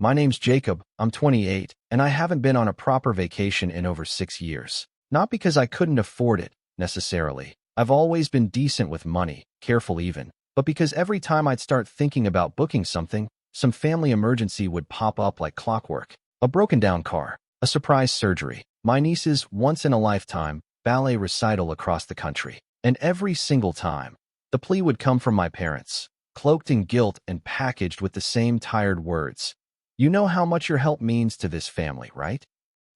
My name's Jacob, I'm 28, and I haven't been on a proper vacation in over 6 years. Not because I couldn't afford it, necessarily. I've always been decent with money, careful even, but because every time I'd start thinking about booking something, some family emergency would pop up like clockwork. A broken-down car, a surprise surgery, my niece's once-in-a-lifetime ballet recital across the country. And every single time, the plea would come from my parents, cloaked in guilt and packaged with the same tired words. You know how much your help means to this family, right?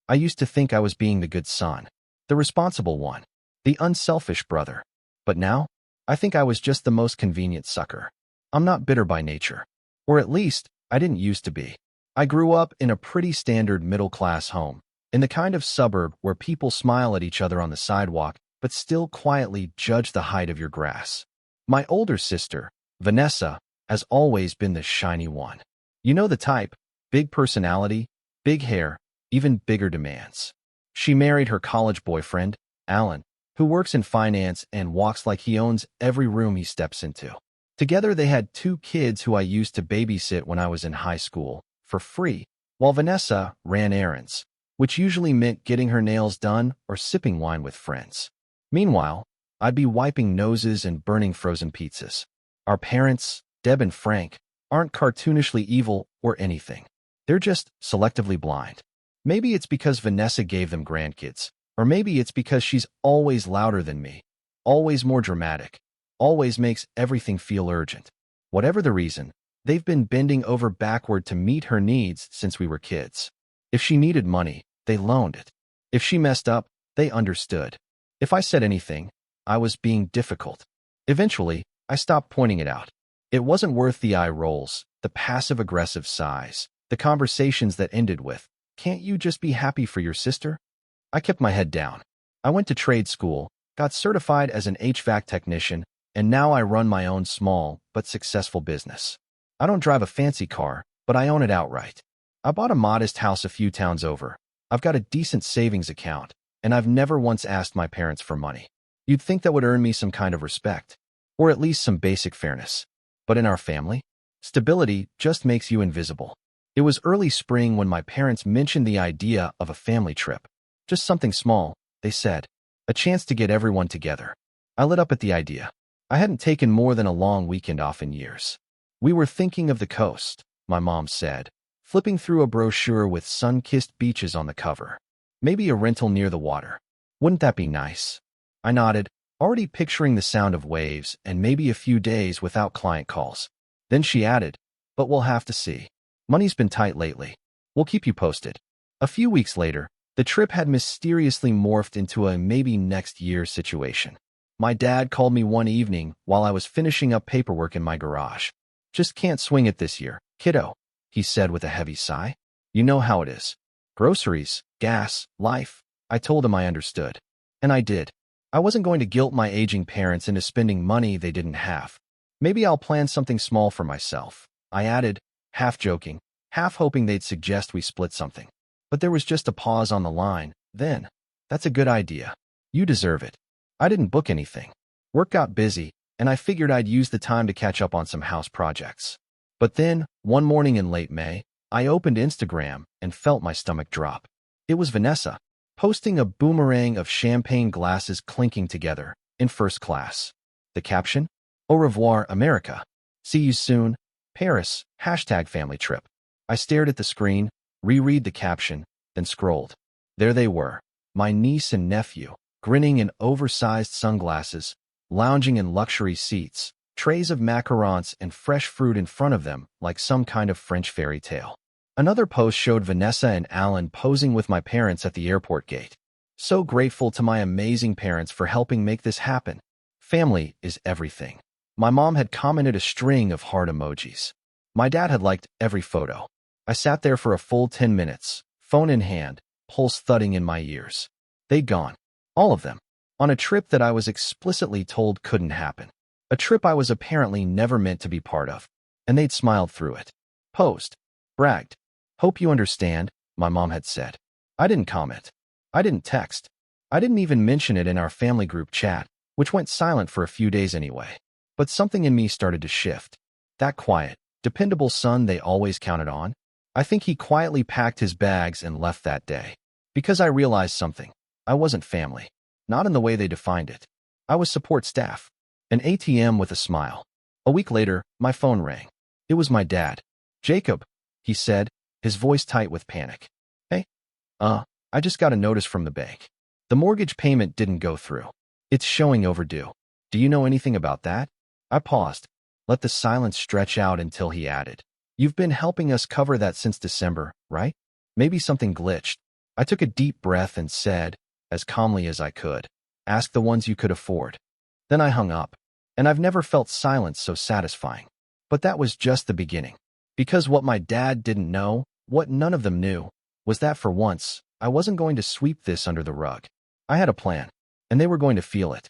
I used to think I was being the good son, the responsible one, the unselfish brother. But now, I think I was just the most convenient sucker. I'm not bitter by nature. Or at least, I didn't used to be. I grew up in a pretty standard middle-class home, in the kind of suburb where people smile at each other on the sidewalk, but still quietly judge the height of your grass. My older sister, Vanessa, has always been the shiny one. You know the type, big personality, big hair, even bigger demands. She married her college boyfriend, Alan, who works in finance and walks like he owns every room he steps into. Together they had 2 kids who I used to babysit when I was in high school, for free, while Vanessa ran errands, which usually meant getting her nails done or sipping wine with friends. Meanwhile, I'd be wiping noses and burning frozen pizzas. Our parents, Deb and Frank, aren't cartoonishly evil or anything. They're just selectively blind. Maybe it's because Vanessa gave them grandkids, or maybe it's because she's always louder than me, always more dramatic, always makes everything feel urgent. Whatever the reason, they've been bending over backward to meet her needs since we were kids. If she needed money, they loaned it. If she messed up, they understood. If I said anything, I was being difficult. Eventually, I stopped pointing it out. It wasn't worth the eye rolls, the passive-aggressive sighs, the conversations that ended with, "Can't you just be happy for your sister?" I kept my head down. I went to trade school, got certified as an HVAC technician, and now I run my own small but successful business. I don't drive a fancy car, but I own it outright. I bought a modest house a few towns over. I've got a decent savings account, and I've never once asked my parents for money. You'd think that would earn me some kind of respect, or at least some basic fairness. But in our family, stability just makes you invisible. It was early spring when my parents mentioned the idea of a family trip. Just something small, they said. A chance to get everyone together. I lit up at the idea. I hadn't taken more than a long weekend off in years. We were thinking of the coast, my mom said, flipping through a brochure with sun-kissed beaches on the cover. Maybe a rental near the water. Wouldn't that be nice? I nodded, already picturing the sound of waves and maybe a few days without client calls. Then she added, "But we'll have to see. Money's been tight lately. We'll keep you posted." A few weeks later, the trip had mysteriously morphed into a maybe next year situation. My dad called me one evening while I was finishing up paperwork in my garage. "Just can't swing it this year, kiddo," he said with a heavy sigh. "You know how it is. Groceries, gas, life." I told him I understood. And I did. I wasn't going to guilt my aging parents into spending money they didn't have. "Maybe I'll plan something small for myself," I added, half joking, half hoping they'd suggest we split something. But there was just a pause on the line. Then, "That's a good idea. You deserve it." I didn't book anything. Work got busy, and I figured I'd use the time to catch up on some house projects. But then, one morning in late May, I opened Instagram and felt my stomach drop. It was Vanessa, posting a boomerang of champagne glasses clinking together, in first class. The caption? "Au revoir, America. See you soon. Paris, #family trip." I stared at the screen, reread the caption, then scrolled. There they were, my niece and nephew, grinning in oversized sunglasses, lounging in luxury seats, trays of macarons and fresh fruit in front of them like some kind of French fairy tale. Another post showed Vanessa and Alan posing with my parents at the airport gate. So grateful to my amazing parents for helping make this happen. Family is everything. My mom had commented a string of heart emojis. My dad had liked every photo. I sat there for a full 10 minutes, phone in hand, pulse thudding in my ears. They'd gone. All of them. On a trip that I was explicitly told couldn't happen. A trip I was apparently never meant to be part of. And they'd smiled through it. Post. Bragged. "Hope you understand," my mom had said. I didn't comment. I didn't text. I didn't even mention it in our family group chat, which went silent for a few days anyway. But something in me started to shift. That quiet, dependable son they always counted on? I think he quietly packed his bags and left that day. Because I realized something. I wasn't family. Not in the way they defined it. I was support staff. An ATM with a smile. A week later, my phone rang. It was my dad. Jacob, he said, his voice tight with panic. Hey, I just got a notice from the bank. The mortgage payment didn't go through. It's showing overdue. Do you know anything about that? I paused. Let the silence stretch out until he added. You've been helping us cover that since December, right? Maybe something glitched. I took a deep breath and said, as calmly as I could, ask the ones you could afford. Then I hung up. And I've never felt silence so satisfying. But that was just the beginning. Because what my dad didn't know, what none of them knew, was that for once, I wasn't going to sweep this under the rug. I had a plan, and they were going to feel it.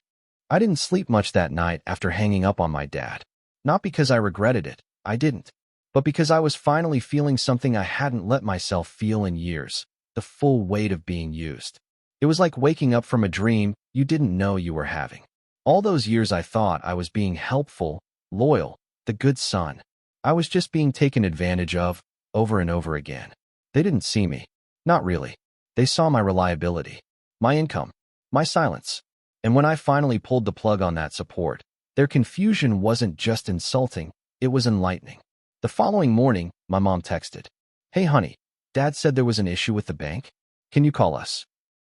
I didn't sleep much that night after hanging up on my dad. Not because I regretted it, I didn't. But because I was finally feeling something I hadn't let myself feel in years, the full weight of being used. It was like waking up from a dream you didn't know you were having. All those years I thought I was being helpful, loyal, the good son. I was just being taken advantage of, over and over again. They didn't see me. Not really. They saw my reliability, my income, my silence. And when I finally pulled the plug on that support, their confusion wasn't just insulting, it was enlightening. The following morning, my mom texted, Hey honey, Dad said there was an issue with the bank. Can you call us?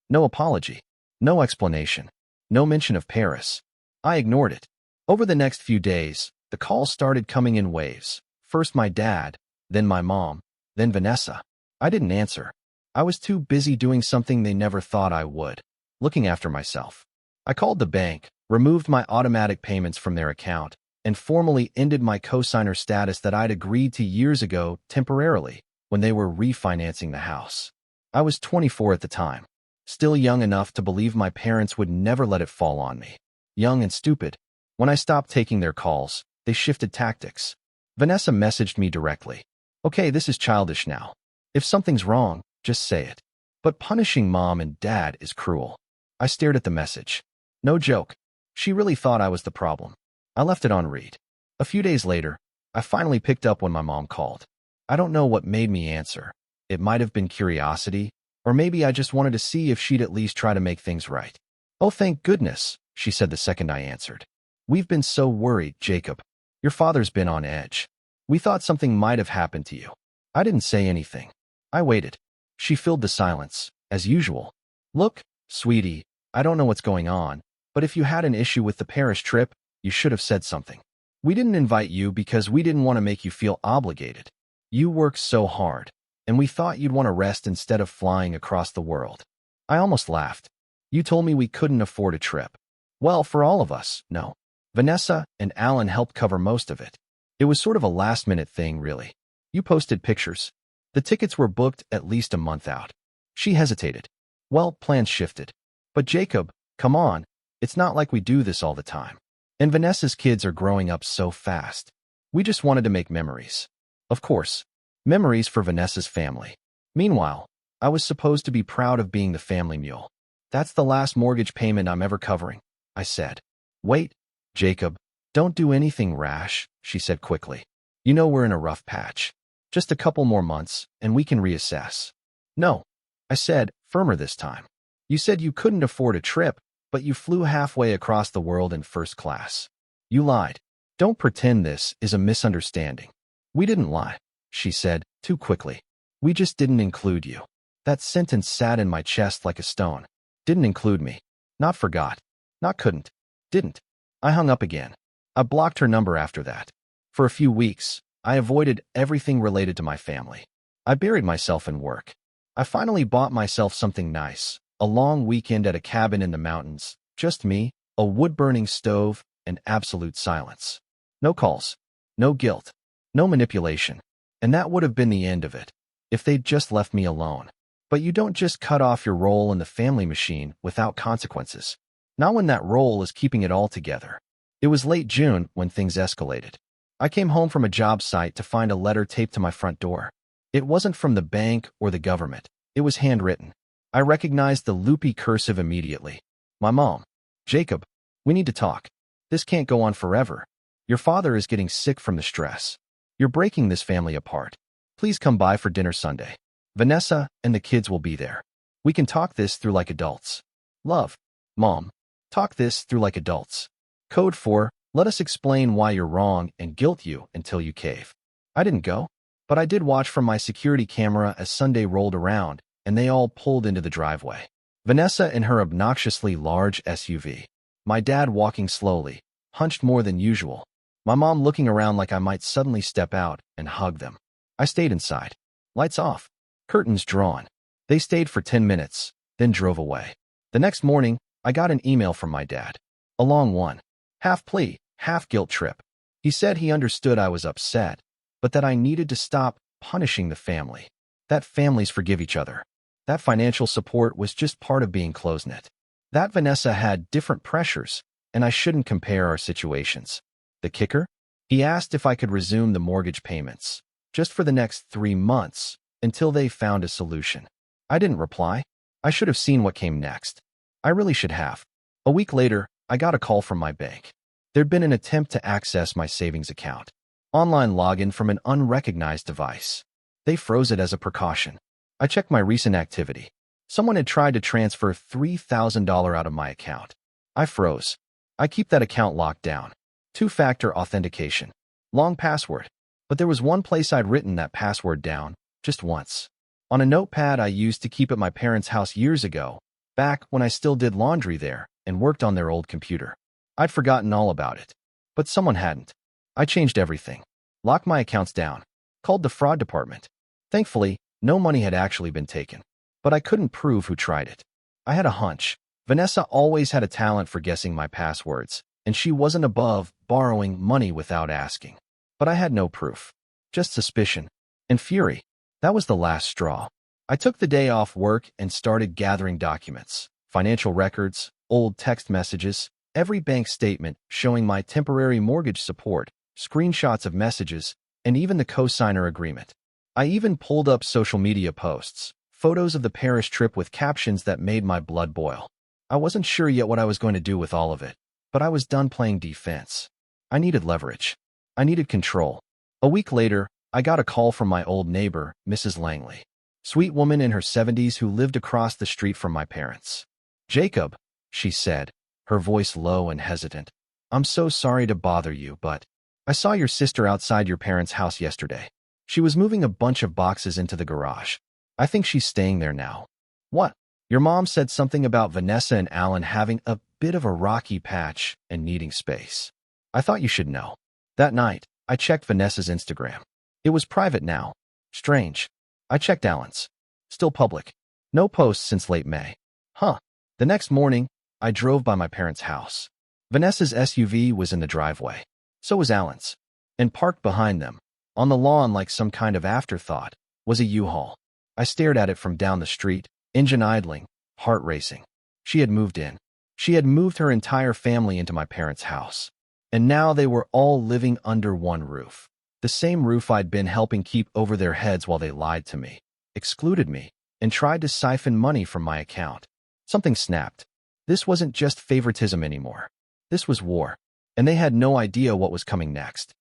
No apology. No explanation. No mention of Paris. I ignored it. Over the next few days, the calls started coming in waves. First my dad, then my mom, then Vanessa. I didn't answer. I was too busy doing something they never thought I would, looking after myself. I called the bank, removed my automatic payments from their account, and formally ended my cosigner status that I'd agreed to years ago temporarily when they were refinancing the house. I was 24 at the time, still young enough to believe my parents would never let it fall on me. Young and stupid. When I stopped taking their calls, they shifted tactics. Vanessa messaged me directly. Okay, this is childish now. If something's wrong, just say it. But punishing mom and dad is cruel. I stared at the message. No joke. She really thought I was the problem. I left it on read. A few days later, I finally picked up when my mom called. I don't know what made me answer. It might have been curiosity, or maybe I just wanted to see if she'd at least try to make things right. Oh, thank goodness, she said the second I answered. We've been so worried, Jacob. Your father's been on edge. We thought something might have happened to you. I didn't say anything. I waited. She filled the silence, as usual. Look, sweetie, I don't know what's going on, but if you had an issue with the Paris trip, you should have said something. We didn't invite you because we didn't want to make you feel obligated. You work so hard, and we thought you'd want to rest instead of flying across the world. I almost laughed. You told me we couldn't afford a trip. Well, for all of us, no. Vanessa and Alan helped cover most of it. It was sort of a last-minute thing, really. You posted pictures. The tickets were booked at least a month out. She hesitated. Well, plans shifted. But Jacob, come on, it's not like we do this all the time. And Vanessa's kids are growing up so fast. We just wanted to make memories. Of course, memories for Vanessa's family. Meanwhile, I was supposed to be proud of being the family mule. That's the last mortgage payment I'm ever covering, I said. Wait, Jacob, don't do anything rash, she said quickly. You know we're in a rough patch. Just a couple more months, and we can reassess. No, I said, firmer this time. You said you couldn't afford a trip, but you flew halfway across the world in first class. You lied. Don't pretend this is a misunderstanding. We didn't lie, she said, too quickly. We just didn't include you. That sentence sat in my chest like a stone. Didn't include me. Not forgot. Not couldn't. Didn't. I hung up again. I blocked her number after that. For a few weeks, I avoided everything related to my family. I buried myself in work. I finally bought myself something nice, a long weekend at a cabin in the mountains, just me, a wood-burning stove, and absolute silence. No calls, no guilt, no manipulation. And that would have been the end of it, if they'd just left me alone. But you don't just cut off your role in the family machine without consequences. Not when that role is keeping it all together. It was late June when things escalated. I came home from a job site to find a letter taped to my front door. It wasn't from the bank or the government. It was handwritten. I recognized the loopy cursive immediately. My mom. Jacob, we need to talk. This can't go on forever. Your father is getting sick from the stress. You're breaking this family apart. Please come by for dinner Sunday. Vanessa and the kids will be there. We can talk this through like adults. Love. Mom. Talk this through like adults. Code 4. Let us explain why you're wrong and guilt you until you cave. I didn't go, but I did watch from my security camera as Sunday rolled around and they all pulled into the driveway. Vanessa in her obnoxiously large SUV. My dad walking slowly, hunched more than usual. My mom looking around like I might suddenly step out and hug them. I stayed inside. Lights off. Curtains drawn. They stayed for 10 minutes, then drove away. The next morning, I got an email from my dad. A long one. Half plea, half guilt trip. He said he understood I was upset, but that I needed to stop punishing the family. That families forgive each other. That financial support was just part of being close-knit. That Vanessa had different pressures, and I shouldn't compare our situations. The kicker? He asked if I could resume the mortgage payments, just for the next 3 months, until they found a solution. I didn't reply. I should have seen what came next. I really should have. A week later, I got a call from my bank. There'd been an attempt to access my savings account. Online login from an unrecognized device. They froze it as a precaution. I checked my recent activity. Someone had tried to transfer $3,000 out of my account. I froze. I keep that account locked down. 2-factor authentication. Long password. But there was one place I'd written that password down, just once. On a notepad I used to keep at my parents' house years ago, back when I still did laundry there and worked on their old computer. I'd forgotten all about it. But someone hadn't. I changed everything. Locked my accounts down. Called the fraud department. Thankfully, no money had actually been taken. But I couldn't prove who tried it. I had a hunch. Vanessa always had a talent for guessing my passwords, and she wasn't above borrowing money without asking. But I had no proof. Just suspicion. And fury. That was the last straw. I took the day off work and started gathering documents. Financial records, old text messages, every bank statement showing my temporary mortgage support, screenshots of messages, and even the co-signer agreement. I even pulled up social media posts, photos of the Paris trip with captions that made my blood boil. I wasn't sure yet what I was going to do with all of it, but I was done playing defense. I needed leverage. I needed control. A week later, I got a call from my old neighbor, Mrs. Langley. Sweet woman in her 70s who lived across the street from my parents. Jacob, she said, her voice low and hesitant. I'm so sorry to bother you, but I saw your sister outside your parents' house yesterday. She was moving a bunch of boxes into the garage. I think she's staying there now. What? Your mom said something about Vanessa and Alan having a bit of a rocky patch and needing space. I thought you should know. That night, I checked Vanessa's Instagram. It was private now. Strange. I checked Alan's. Still public. No posts since late May. Huh. The next morning, I drove by my parents' house. Vanessa's SUV was in the driveway. So was Alan's. And parked behind them, on the lawn like some kind of afterthought, was a U-Haul. I stared at it from down the street, engine idling, heart racing. She had moved in. She had moved her entire family into my parents' house. And now they were all living under one roof. The same roof I'd been helping keep over their heads while they lied to me, excluded me, and tried to siphon money from my account. Something snapped. This wasn't just favoritism anymore. This was war. And they had no idea what was coming next.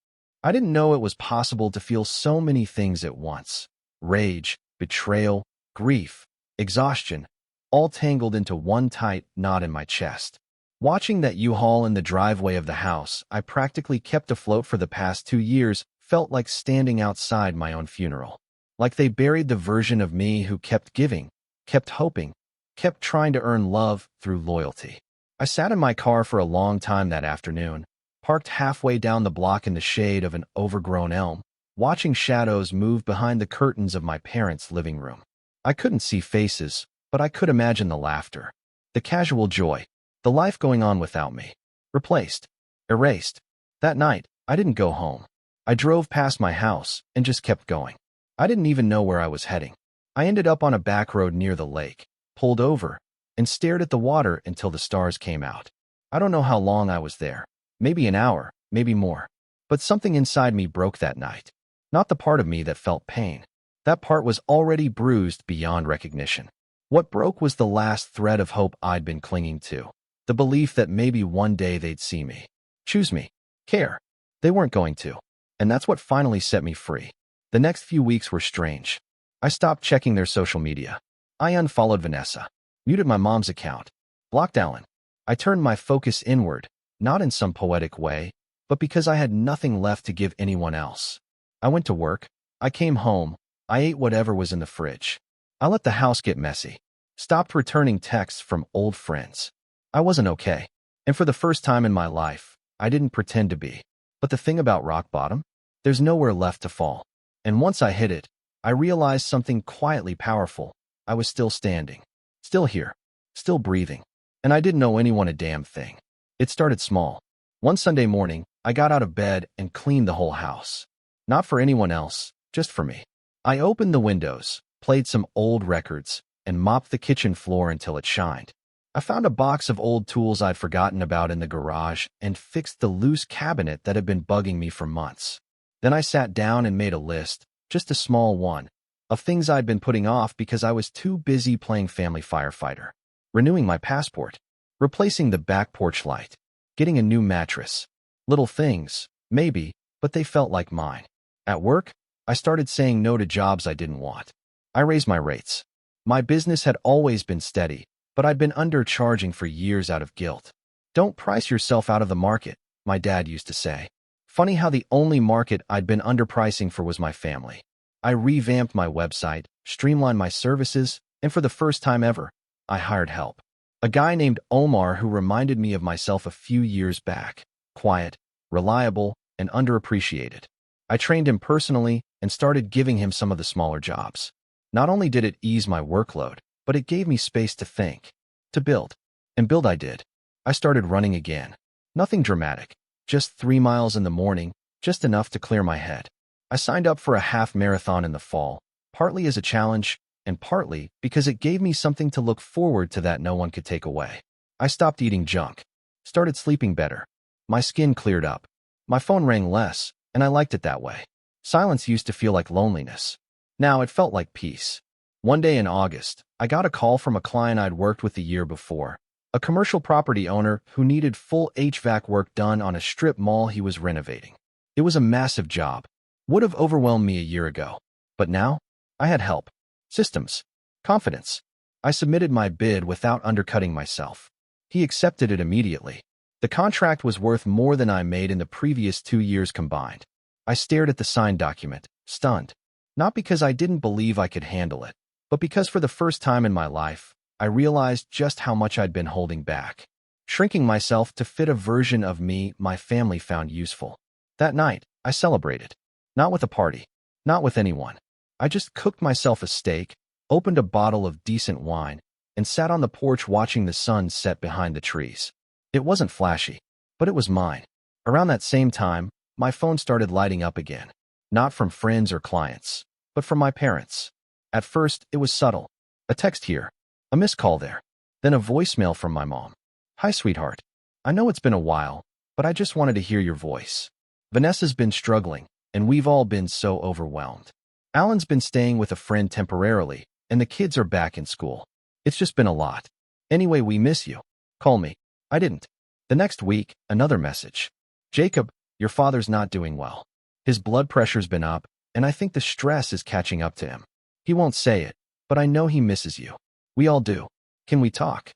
I didn't know it was possible to feel so many things at once. Rage, betrayal, grief, exhaustion, all tangled into one tight knot in my chest. Watching that U-Haul in the driveway of the house I practically kept afloat for the past 2 years felt like standing outside my own funeral. Like they buried the version of me who kept giving, kept hoping, kept trying to earn love through loyalty. I sat in my car for a long time that afternoon, parked halfway down the block in the shade of an overgrown elm, watching shadows move behind the curtains of my parents' living room. I couldn't see faces, but I could imagine the laughter, the casual joy, the life going on without me. Replaced. Erased. That night, I didn't go home. I drove past my house and just kept going. I didn't even know where I was heading. I ended up on a back road near the lake, pulled over, and stared at the water until the stars came out. I don't know how long I was there. Maybe an hour, maybe more. But something inside me broke that night. Not the part of me that felt pain. That part was already bruised beyond recognition. What broke was the last thread of hope I'd been clinging to. The belief that maybe one day they'd see me, choose me, care. They weren't going to. And that's what finally set me free. The next few weeks were strange. I stopped checking their social media. I unfollowed Vanessa, muted my mom's account, blocked Alan. I turned my focus inward, not in some poetic way, but because I had nothing left to give anyone else. I went to work. I came home. I ate whatever was in the fridge. I let the house get messy. Stopped returning texts from old friends. I wasn't okay. And for the first time in my life, I didn't pretend to be. But the thing about rock bottom? There's nowhere left to fall. And once I hit it, I realized something quietly powerful. I was still standing. Still here. Still breathing. And I didn't owe anyone a damn thing. It started small. One Sunday morning, I got out of bed and cleaned the whole house. Not for anyone else, just for me. I opened the windows, played some old records, and mopped the kitchen floor until it shined. I found a box of old tools I'd forgotten about in the garage and fixed the loose cabinet that had been bugging me for months. Then I sat down and made a list, just a small one, of things I'd been putting off because I was too busy playing family firefighter, renewing my passport, replacing the back porch light, getting a new mattress. Little things, maybe, but they felt like mine. At work, I started saying no to jobs I didn't want. I raised my rates. My business had always been steady, but I'd been undercharging for years out of guilt. Don't price yourself out of the market, my dad used to say. Funny how the only market I'd been underpricing for was my family. I revamped my website, streamlined my services, and for the first time ever, I hired help. A guy named Omar who reminded me of myself a few years back. Quiet, reliable, and underappreciated. I trained him personally and started giving him some of the smaller jobs. Not only did it ease my workload, but it gave me space to think, to build. And build I did. I started running again. Nothing dramatic. Just 3 miles in the morning, just enough to clear my head. I signed up for a half marathon in the fall, partly as a challenge, and partly because it gave me something to look forward to that no one could take away. I stopped eating junk, started sleeping better. My skin cleared up. My phone rang less, and I liked it that way. Silence used to feel like loneliness. Now it felt like peace. One day in August, I got a call from a client I'd worked with the year before, a commercial property owner who needed full HVAC work done on a strip mall he was renovating. It was a massive job. Would have overwhelmed me a year ago. But now, I had help. Systems. Confidence. I submitted my bid without undercutting myself. He accepted it immediately. The contract was worth more than I made in the previous 2 years combined. I stared at the signed document, stunned. Not because I didn't believe I could handle it, but because for the first time in my life, I realized just how much I'd been holding back, shrinking myself to fit a version of me my family found useful. That night, I celebrated. Not with a party, not with anyone. I just cooked myself a steak, opened a bottle of decent wine, and sat on the porch watching the sun set behind the trees. It wasn't flashy, but it was mine. Around that same time, my phone started lighting up again. Not from friends or clients, but from my parents. At first, it was subtle. A text here, a missed call there, then a voicemail from my mom. Hi, sweetheart. I know it's been a while, but I just wanted to hear your voice. Vanessa's been struggling, and we've all been so overwhelmed. Alan's been staying with a friend temporarily, and the kids are back in school. It's just been a lot. Anyway, we miss you. Call me. I didn't. The next week, another message. Jacob, your father's not doing well. His blood pressure's been up, and I think the stress is catching up to him. He won't say it, but I know he misses you. We all do. Can we talk?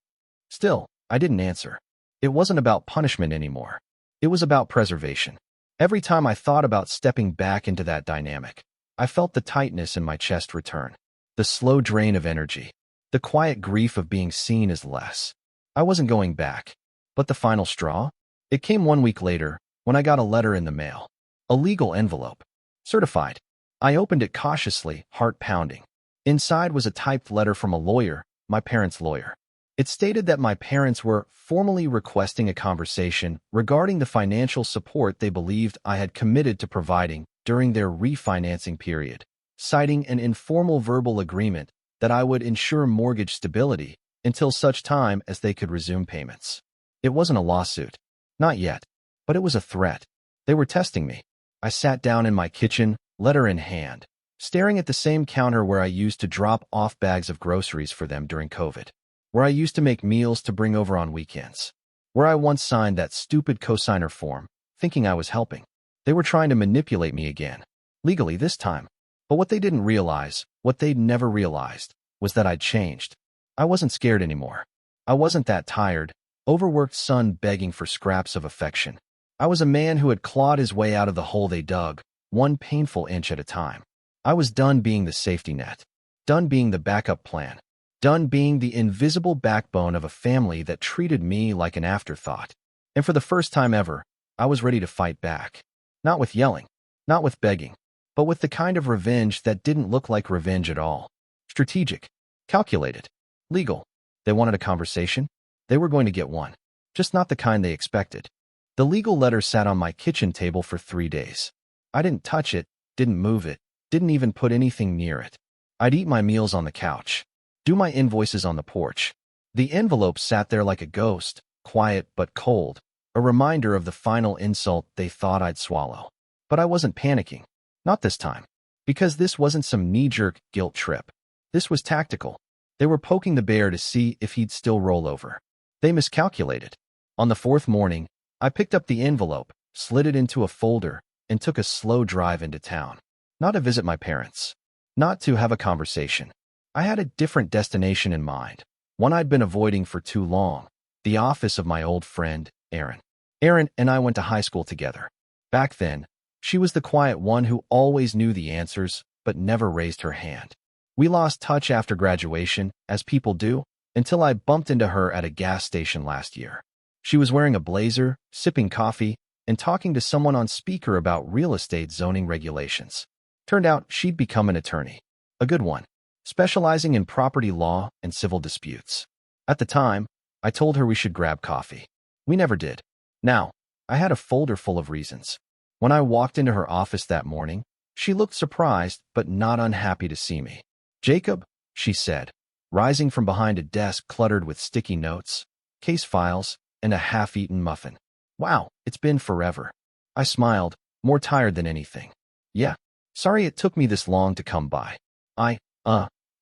Still, I didn't answer. It wasn't about punishment anymore. It was about preservation. Every time I thought about stepping back into that dynamic, I felt the tightness in my chest return, the slow drain of energy, the quiet grief of being seen as less. I wasn't going back. But the final straw? It came 1 week later, when I got a letter in the mail. A legal envelope. Certified. I opened it cautiously, heart pounding. Inside was a typed letter from a lawyer, my parents' lawyer. It stated that my parents were formally requesting a conversation regarding the financial support they believed I had committed to providing during their refinancing period, citing an informal verbal agreement that I would ensure mortgage stability until such time as they could resume payments. It wasn't a lawsuit. Not yet. But it was a threat. They were testing me. I sat down in my kitchen, letter in hand, staring at the same counter where I used to drop off bags of groceries for them during COVID, where I used to make meals to bring over on weekends, where I once signed that stupid cosigner form, thinking I was helping. They were trying to manipulate me again. Legally this time. But what they didn't realize, what they'd never realized, was that I'd changed. I wasn't scared anymore. I wasn't that tired, overworked son begging for scraps of affection. I was a man who had clawed his way out of the hole they dug, one painful inch at a time. I was done being the safety net, done being the backup plan, done being the invisible backbone of a family that treated me like an afterthought. And for the first time ever, I was ready to fight back. Not with yelling, not with begging, but with the kind of revenge that didn't look like revenge at all. Strategic, calculated, legal. They wanted a conversation. They were going to get one, just not the kind they expected. The legal letter sat on my kitchen table for 3 days. I didn't touch it, didn't move it, didn't even put anything near it. I'd eat my meals on the couch, do my invoices on the porch. The envelope sat there like a ghost, quiet but cold, a reminder of the final insult they thought I'd swallow. But I wasn't panicking. Not this time. Because this wasn't some knee-jerk guilt trip. This was tactical. They were poking the bear to see if he'd still roll over. They miscalculated. On the 4th morning, I picked up the envelope, slid it into a folder, and took a slow drive into town. Not to visit my parents. Not to have a conversation. I had a different destination in mind, one I'd been avoiding for too long. The office of my old friend, Erin. Erin and I went to high school together. Back then, she was the quiet one who always knew the answers, but never raised her hand. We lost touch after graduation, as people do, until I bumped into her at a gas station last year. She was wearing a blazer, sipping coffee, and talking to someone on speaker about real estate zoning regulations. Turned out she'd become an attorney. A good one, specializing in property law and civil disputes. At the time, I told her we should grab coffee. We never did. Now, I had a folder full of reasons. When I walked into her office that morning, she looked surprised but not unhappy to see me. "Jacob," she said, rising from behind a desk cluttered with sticky notes, case files, and a half-eaten muffin. "Wow, it's been forever." I smiled, more tired than anything. "Yeah, sorry it took me this long to come by. I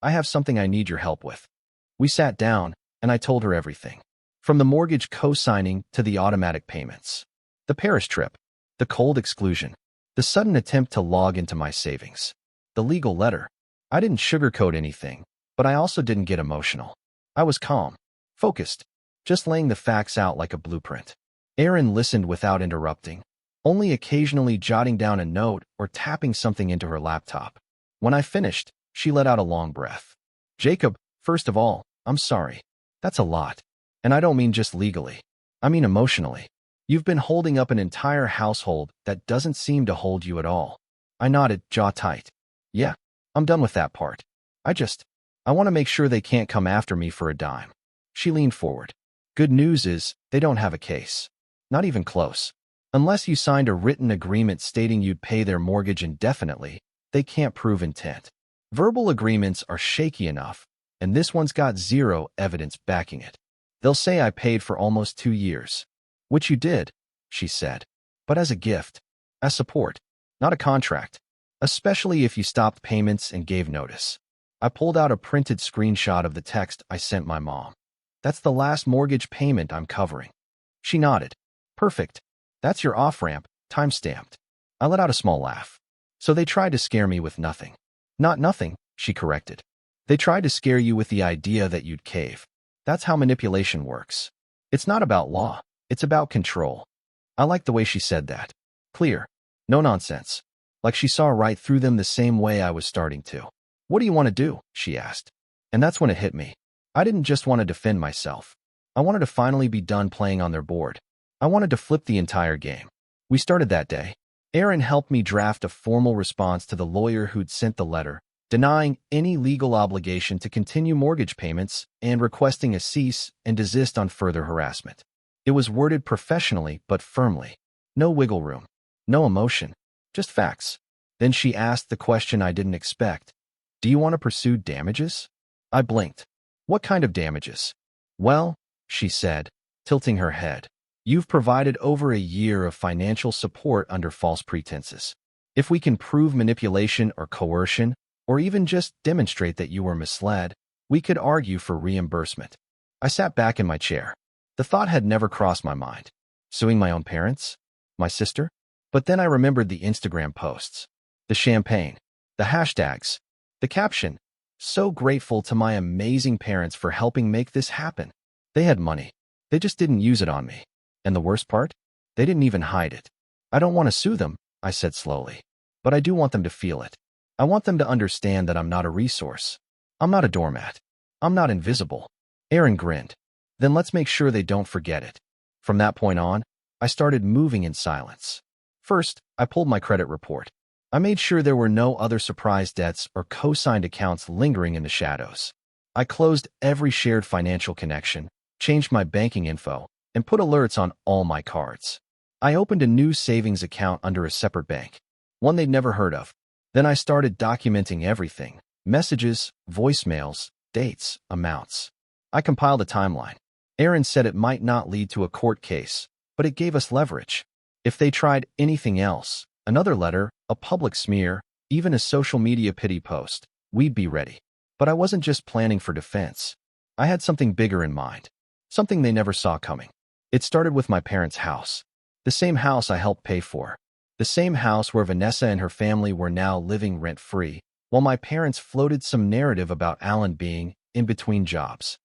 have something I need your help with." We sat down, and I told her everything. From the mortgage co-signing to the automatic payments. The Paris trip. The cold exclusion. The sudden attempt to log into my savings. The legal letter. I didn't sugarcoat anything, but I also didn't get emotional. I was calm, focused, just laying the facts out like a blueprint. Erin listened without interrupting, only occasionally jotting down a note or tapping something into her laptop. When I finished, she let out a long breath. "Jacob, first of all, I'm sorry. That's a lot. And I don't mean just legally. I mean emotionally. You've been holding up an entire household that doesn't seem to hold you at all." I nodded, jaw tight. "Yeah, I'm done with that part. I want to make sure they can't come after me for a dime." She leaned forward. "Good news is, they don't have a case. Not even close. Unless you signed a written agreement stating you'd pay their mortgage indefinitely, they can't prove intent. Verbal agreements are shaky enough, and this one's got zero evidence backing it. They'll say I paid for almost 2 years. Which you did," she said. "But as a gift. As support. Not a contract. Especially if you stopped payments and gave notice." I pulled out a printed screenshot of the text I sent my mom. "That's the last mortgage payment I'm covering." She nodded. "Perfect. That's your off-ramp, time-stamped." I let out a small laugh. "So they tried to scare me with nothing." "Not nothing," she corrected. "They tried to scare you with the idea that you'd cave. That's how manipulation works. It's not about law. It's about control." I liked the way she said that. Clear. No nonsense. Like she saw right through them the same way I was starting to. "What do you want to do?" she asked. And that's when it hit me. I didn't just want to defend myself. I wanted to finally be done playing on their board. I wanted to flip the entire game. We started that day. Erin helped me draft a formal response to the lawyer who'd sent the letter, denying any legal obligation to continue mortgage payments and requesting a cease and desist on further harassment. It was worded professionally but firmly. No wiggle room. No emotion. Just facts. Then she asked the question I didn't expect. "Do you want to pursue damages?" I blinked. "What kind of damages?" "Well," she said, tilting her head, "you've provided over a year of financial support under false pretenses. If we can prove manipulation or coercion, or even just demonstrate that you were misled, we could argue for reimbursement." I sat back in my chair. The thought had never crossed my mind. Suing my own parents? My sister? But then I remembered the Instagram posts. The champagne. the hashtags, the caption. So grateful to my amazing parents for helping make this happen. They had money. They just didn't use it on me. And the worst part? They didn't even hide it. I don't want to sue them, I said slowly. But I do want them to feel it. I want them to understand that I'm not a resource. I'm not a doormat. I'm not invisible. Aaron grinned. Then let's make sure they don't forget it. From that point on, I started moving in silence. First, I pulled my credit report. I made sure there were no other surprise debts or co-signed accounts lingering in the shadows. I closed every shared financial connection, changed my banking info, and put alerts on all my cards. I opened a new savings account under a separate bank, one they'd never heard of. Then I started documenting everything: messages, voicemails, dates, amounts. I compiled a timeline. Aaron said it might not lead to a court case, but it gave us leverage. If they tried anything else, another letter, a public smear, even a social media pity post, we'd be ready. But I wasn't just planning for defense. I had something bigger in mind, something they never saw coming. It started with my parents' house, the same house I helped pay for, the same house where Vanessa and her family were now living rent-free, while my parents floated some narrative about Alan being in between jobs.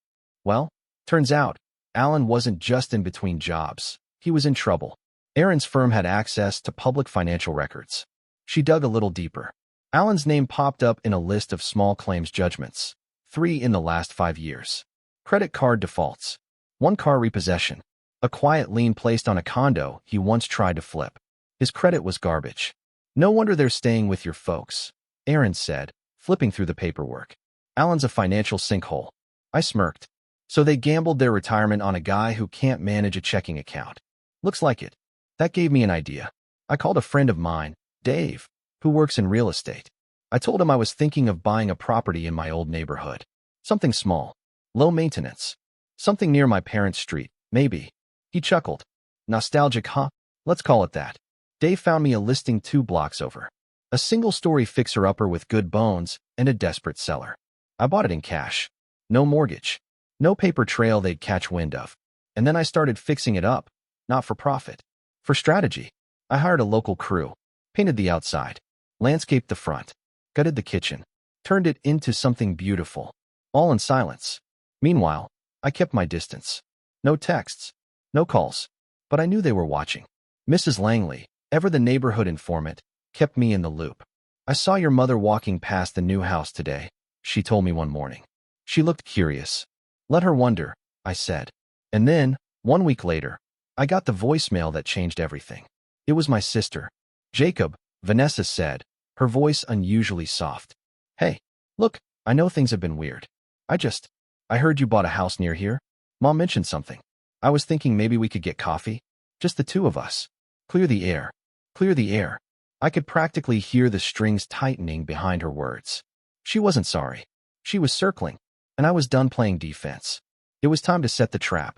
Well, turns out, Alan wasn't just in between jobs. He was in trouble. Aaron's firm had access to public financial records. She dug a little deeper. Alan's name popped up in a list of small claims judgments, 3 in the last 5 years. Credit card defaults, 1 car repossession, a quiet lien placed on a condo he once tried to flip. His credit was garbage. No wonder they're staying with your folks, Aaron said, flipping through the paperwork. Alan's a financial sinkhole. I smirked. So they gambled their retirement on a guy who can't manage a checking account. Looks like it. That gave me an idea. I called a friend of mine, Dave, who works in real estate. I told him I was thinking of buying a property in my old neighborhood. Something small, low maintenance. Something near my parents' street, maybe. He chuckled. Nostalgic, huh? Let's call it that. Dave found me a listing 2 blocks over. A single-story fixer-upper with good bones and a desperate seller. I bought it in cash. No mortgage. No paper trail they'd catch wind of. And then I started fixing it up, not for profit. For strategy. I hired a local crew, painted the outside, landscaped the front, gutted the kitchen, turned it into something beautiful, all in silence. Meanwhile, I kept my distance. No texts, no calls, but I knew they were watching. Mrs. Langley, ever the neighborhood informant, kept me in the loop. I saw your mother walking past the new house today, she told me one morning. She looked curious. Let her wonder, I said. And then, 1 week later, I got the voicemail that changed everything. It was my sister. Jacob, Vanessa said, her voice unusually soft. Hey, look, I know things have been weird. I heard you bought a house near here. Mom mentioned something. I was thinking maybe we could get coffee. Just the 2 of us. Clear the air. Clear the air. I could practically hear the strings tightening behind her words. She wasn't sorry. She was circling, and I was done playing defense. It was time to set the trap.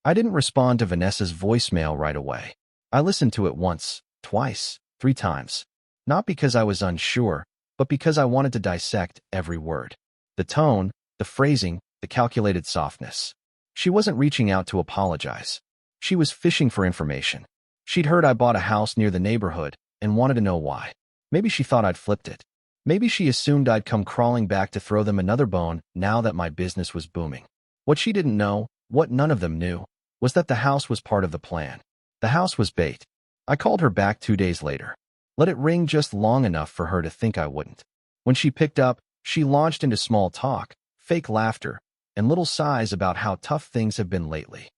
I didn't respond to Vanessa's voicemail right away. I listened to it once, twice, 3 times. Not because I was unsure, but because I wanted to dissect every word. The tone, the phrasing, the calculated softness. She wasn't reaching out to apologize. She was fishing for information. She'd heard I bought a house near the neighborhood and wanted to know why. Maybe she thought I'd flipped it. Maybe she assumed I'd come crawling back to throw them another bone now that my business was booming. What she didn't know, what none of them knew, was that the house was part of the plan. The house was bait. I called her back 2 days later. Let it ring just long enough for her to think I wouldn't. When she picked up, she launched into small talk, fake laughter, and little sighs about how tough things have been lately.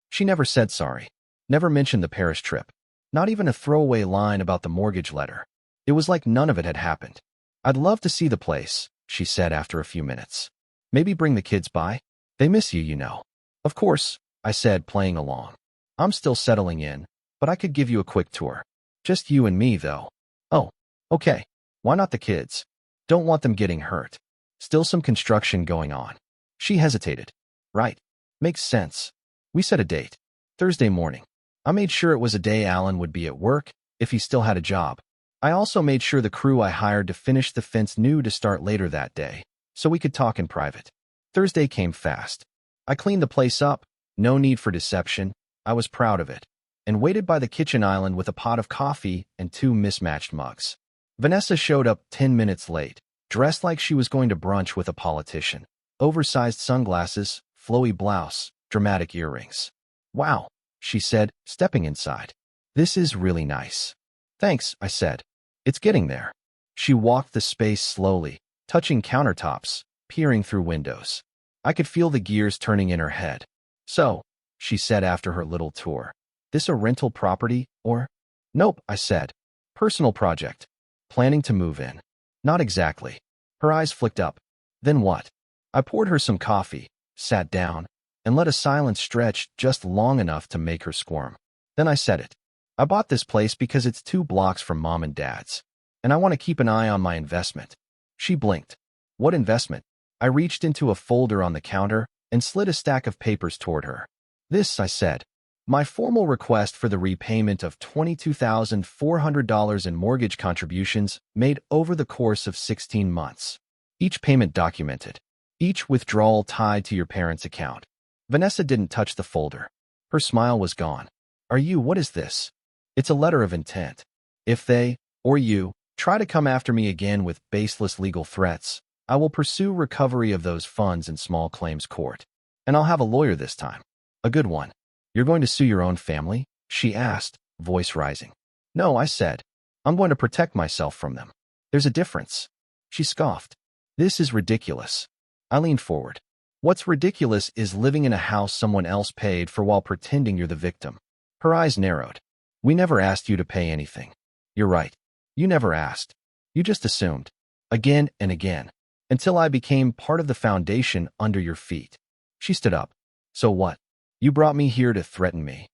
She never said sorry, never mentioned the Paris trip, not even a throwaway line about the mortgage letter. It was like none of it had happened. I'd love to see the place, she said after a few minutes. Maybe bring the kids by? They miss you, you know. Of course, I said, playing along. I'm still settling in, but I could give you a quick tour. Just you and me, though. Oh, okay. Why not the kids? Don't want them getting hurt. Still some construction going on. She hesitated. Right. Makes sense. We set a date. Thursday morning. I made sure it was a day Alan would be at work, if he still had a job. I also made sure the crew I hired to finish the fence knew to start later that day, so we could talk in private. Thursday came fast. I cleaned the place up, no need for deception, I was proud of it, and waited by the kitchen island with a pot of coffee and 2 mismatched mugs. Vanessa showed up 10 minutes late, dressed like she was going to brunch with a politician. Oversized sunglasses, flowy blouse, dramatic earrings. Wow, she said, stepping inside. This is really nice. Thanks, I said. It's getting there. She walked the space slowly, touching countertops, peering through windows. I could feel the gears turning in her head. So, she said after her little tour, this a rental property, or? Nope, I said. Personal project. Planning to move in. Not exactly. Her eyes flicked up. Then what? I poured her some coffee, sat down, and let a silence stretch just long enough to make her squirm. Then I said it. I bought this place because it's 2 blocks from Mom and Dad's, and I want to keep an eye on my investment. She blinked. What investment? I reached into a folder on the counter and slid a stack of papers toward her. This, I said. My formal request for the repayment of $22,400 in mortgage contributions made over the course of 16 months. Each payment documented. Each withdrawal tied to your parents' account. Vanessa didn't touch the folder. Her smile was gone. What is this? It's a letter of intent. If they, or you, try to come after me again with baseless legal threats, I will pursue recovery of those funds in small claims court. And I'll have a lawyer this time. A good one. You're going to sue your own family? She asked, voice rising. No, I said. I'm going to protect myself from them. There's a difference. She scoffed. This is ridiculous. I leaned forward. What's ridiculous is living in a house someone else paid for while pretending you're the victim. Her eyes narrowed. We never asked you to pay anything. You're right. You never asked. You just assumed. Again and again. Until I became part of the foundation under your feet. She stood up. So what? You brought me here to threaten me.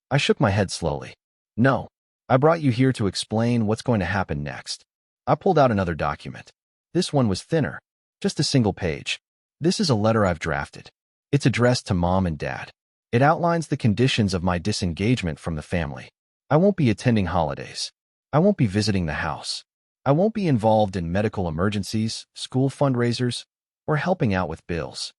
I shook my head slowly. No. I brought you here to explain what's going to happen next. I pulled out another document. This one was thinner. Just a single page. This is a letter I've drafted. It's addressed to Mom and Dad. It outlines the conditions of my disengagement from the family. I won't be attending holidays. I won't be visiting the house. I won't be involved in medical emergencies, school fundraisers, or helping out with bills.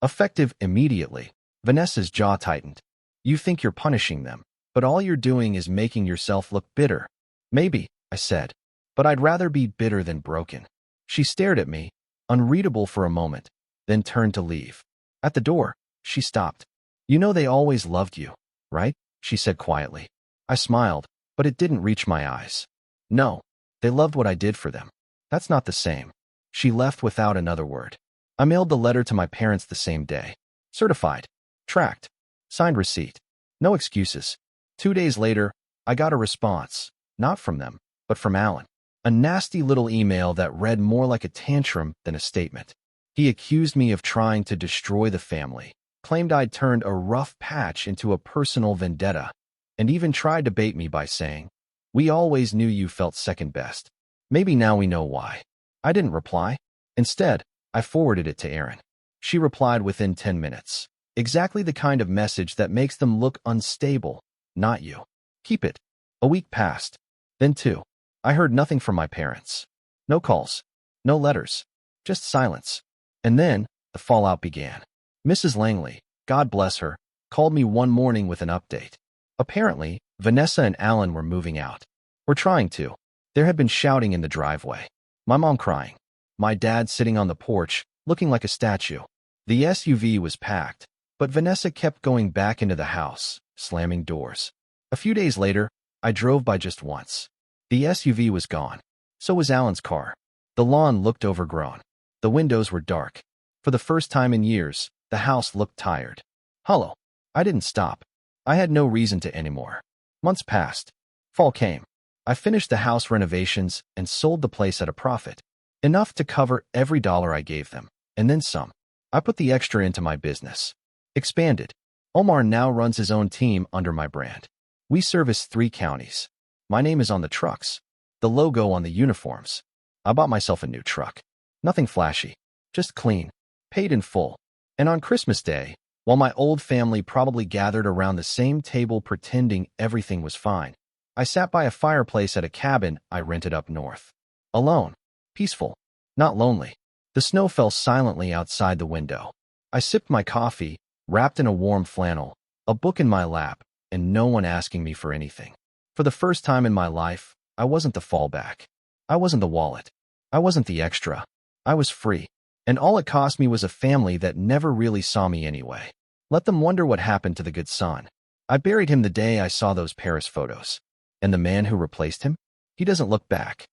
Effective immediately, Vanessa's jaw tightened. You think you're punishing them, but all you're doing is making yourself look bitter. Maybe, I said, but I'd rather be bitter than broken. She stared at me, unreadable for a moment, then turned to leave. At the door, she stopped. You know they always loved you, right? She said quietly. I smiled, but it didn't reach my eyes. No, they loved what I did for them. That's not the same. She left without another word. I mailed the letter to my parents the same day. Certified. Tracked. Signed receipt. No excuses. 2 days later, I got a response. Not from them, but from Alan. A nasty little email that read more like a tantrum than a statement. He accused me of trying to destroy the family, claimed I'd turned a rough patch into a personal vendetta, and even tried to bait me by saying, we always knew you felt second best. Maybe now we know why. I didn't reply. Instead, I forwarded it to Erin. She replied within 10 minutes. Exactly the kind of message that makes them look unstable, not you. Keep it. A week passed. Then 2. I heard nothing from my parents. No calls. No letters. Just silence. And then, the fallout began. Mrs. Langley, God bless her, called me one morning with an update. Apparently, Vanessa and Alan were moving out. Or trying to. There had been shouting in the driveway. My mom crying. My dad sitting on the porch, looking like a statue. The SUV was packed, but Vanessa kept going back into the house, slamming doors. A few days later, I drove by just once. The SUV was gone. So was Alan's car. The lawn looked overgrown. The windows were dark. For the first time in years, the house looked tired. Hollow. I didn't stop. I had no reason to anymore. Months passed. Fall came. I finished the house renovations and sold the place at a profit. Enough to cover every dollar I gave them, and then some. I put the extra into my business. Expanded. Omar now runs his own team under my brand. We service 3 counties. My name is on the trucks. The logo on the uniforms. I bought myself a new truck. Nothing flashy. Just clean. Paid in full. And on Christmas Day, while my old family probably gathered around the same table pretending everything was fine, I sat by a fireplace at a cabin I rented up north. Alone. Peaceful. Not lonely. The snow fell silently outside the window. I sipped my coffee, wrapped in a warm flannel, a book in my lap, and no one asking me for anything. For the first time in my life, I wasn't the fallback. I wasn't the wallet. I wasn't the extra. I was free. And all it cost me was a family that never really saw me anyway. Let them wonder what happened to the good son. I buried him the day I saw those Paris photos. And the man who replaced him? He doesn't look back.